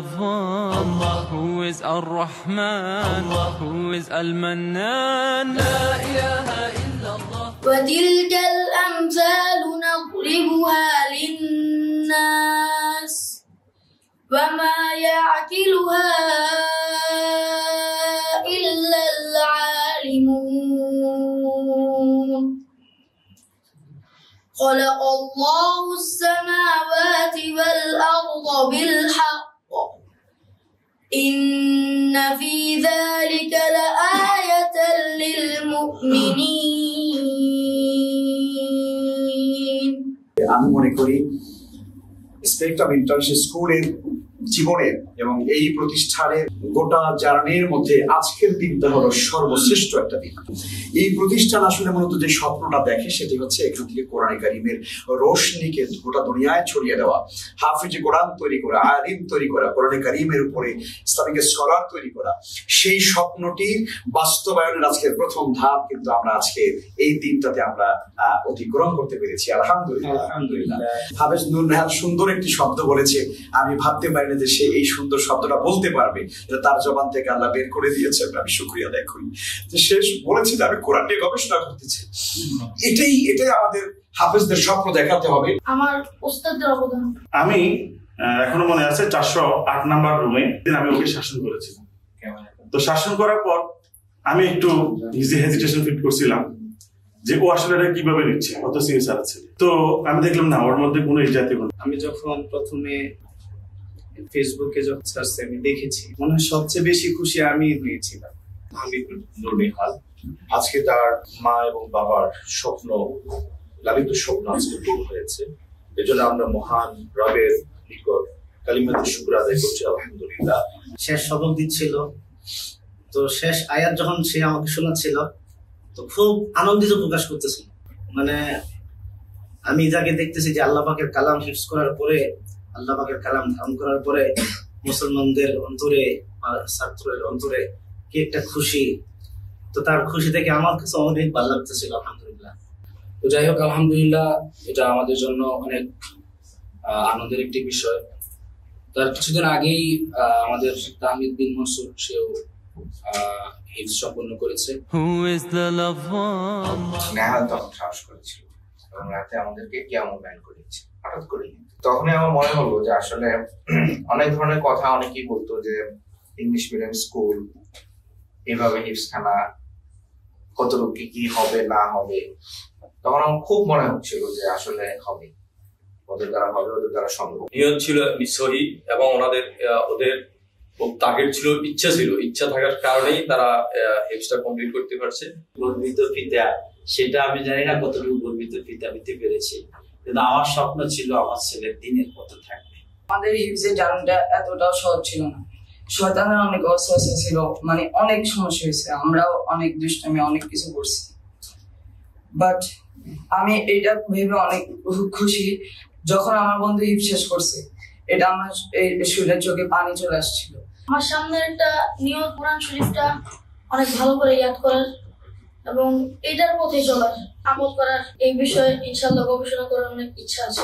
loved one, who is Ar-Rahman, who is Al-Mannan. La ilaha illallah. وتلك الأمثال نضربها للناس وما يعقلها إلا العالمون. خلق الله السماوات والأرض بالحق إن في ذلك لآية للمؤمنين. আমি মনে করি spectrum international স্কুলের জীবনের এবং এই প্রতিষ্ঠানের গোটা জার্নির মধ্যে আজকের দিনটা হলো সর্বশ্রেষ্ঠ একটা দিন। এই প্রতিষ্ঠান আসলে মূলত যে স্বপ্নটা দেখে সেটি হচ্ছে এখান থেকে কোরআন কারীমের রোশনীকে গোটা দুনিয়ায় ছড়িয়ে দেওয়া, হাফিজ কোরআন তৈরি করা, আলিম তৈরি করা, কোরআন কারীমের উপরে ইসলামিক স্কলার তৈরি করা। সেই স্বপ্নটির বাস্তবায়নের আজকের প্রথম ধাপ কিন্তু আমরা আজকে এই দিনটাতে আমরা অতিক্রম করতে পেরেছি। আলহামদুলিল্লাহ। হাফেজ নূর নেহাত সুন্দর একটি শব্দ বলেছে, আমি ভাবতে পারি যে সে এই সুন্দর শব্দটা বলতে পারবে, তার জবান থেকে আল্লাহ বের করে দিয়েছে। আমি শুকরিয়া আদায় করি যে সে বলেছে যে আমি কোরআন নিয়ে গবেষণা করতেছি। এটাই আমাদের হাফেজদের স্বপ্ন দেখাতে হবে। আমার উস্তাদের অবদান, আমি এখনো মনে আছে 408 নাম্বার রুমে আমি ওকে শাসন করেছিলাম। তো শাসন করার পর আমি একটু নিজে হেজিটেশন ফিল করছিলাম যে ও আসলে এটা কিভাবে নিচ্ছে, অত সিরিয়াস আছে। তো আমি দেখলাম না ওর মধ্যে কোনো এই জাতীয়। আমি যখন প্রথমে ফেসবুকে যখন সার্চ আমি দেখেছি, মনে হয় সবচেয়ে বেশি খুশি আমি হয়েছিলাম। হামিদ নূর নেহাল আজকে তার মা এবং বাবার স্বপ্ন, লালিত স্বপ্ন আজকে পূরণ হয়েছে। এজন্য আমরা মহান রবের নিকট কালিমাতুশ শুকর আদায় করছি, আলহামদুলিল্লাহ। শেষ সবক দিচ্ছিল, তো শেষ আয়াত যখন সে আমাকে শোনাচ্ছিল তো খুব আনন্দিত প্রকাশ করতেছিল। মানে আমি যাকে দেখতেছি যে আল্লাহ পাকের কালাম হিফজ করার পরে, আল্লাহ পাকের কালাম ধারণ করার পরে মুসলমানদের অন্তরে, ছাত্রের অন্তরে কি একটা খুশি, তো তার খুশি থেকে আমার কাছে অনেক ভালো লাগতেছিল। আলহামদুলিল্লাহ। তো যাই হোক, আলহামদুলিল্লাহ, এটা আমাদের জন্য অনেক আনন্দের একটি বিষয়। তার কিছুদিন আগেই আমাদের তাহমিদ বিন মনসুর সেও হিফজ সম্পন্ন করেছে। নেহাল তখন সাহস করেছিল এবং রাতে আমাদেরকে কিয়ামুল লাইল করেছে হঠাৎ করে। তখনই আমার মনে হলো যে আসলে অনেক ধরনের কথা অনেকেই বলতো যে ইংলিশ মিডিয়াম স্কুল, এভাবে হিফজখানা কতটুকু কি হবে না হবে। তখন আমার খুব মনে হচ্ছিল যে আসলে হবে, ওদের দ্বারা হবে, ওদের দ্বারা সম্ভব। নিয়ত ছিল সহি এবং ওদের টার্গেট ছিল, ইচ্ছা থাকার কারণেই তারা হিফজটা কমপ্লিট করতে পারছে। গর্বিত পিতা, সেটা আমি জানি না কতটুকু গর্বিত পিতা হতে পেরেছি, কিন্তু আমার স্বপ্ন ছিল আমার ছেলের দিনের পথে থাকবে। আমাদের হিফজের জার্নিটা এতটাও সহজ ছিল না, শয়তানের অনেক ওয়াসওয়াসা ছিল, মানে অনেক সমস্যা হয়েছে, আমরাও অনেক দুষ্টামি অনেক কিছু করছি। বাট আমি এটা ভেবে অনেক খুশি যখন আমার বন্ধু হিফজ শেষ করছে, এটা আমার এই শরীরের চোখে পানি চলে আসছিল। আমার সামনে একটা নিয়ত কোরআন শরীফটা অনেক ভালো করে ইয়াদ করার এবং এটার পথে চলার, আমল করার, এই বিষয়ে ইনশাআল্লাহ গবেষণা করার অনেক ইচ্ছা আছে।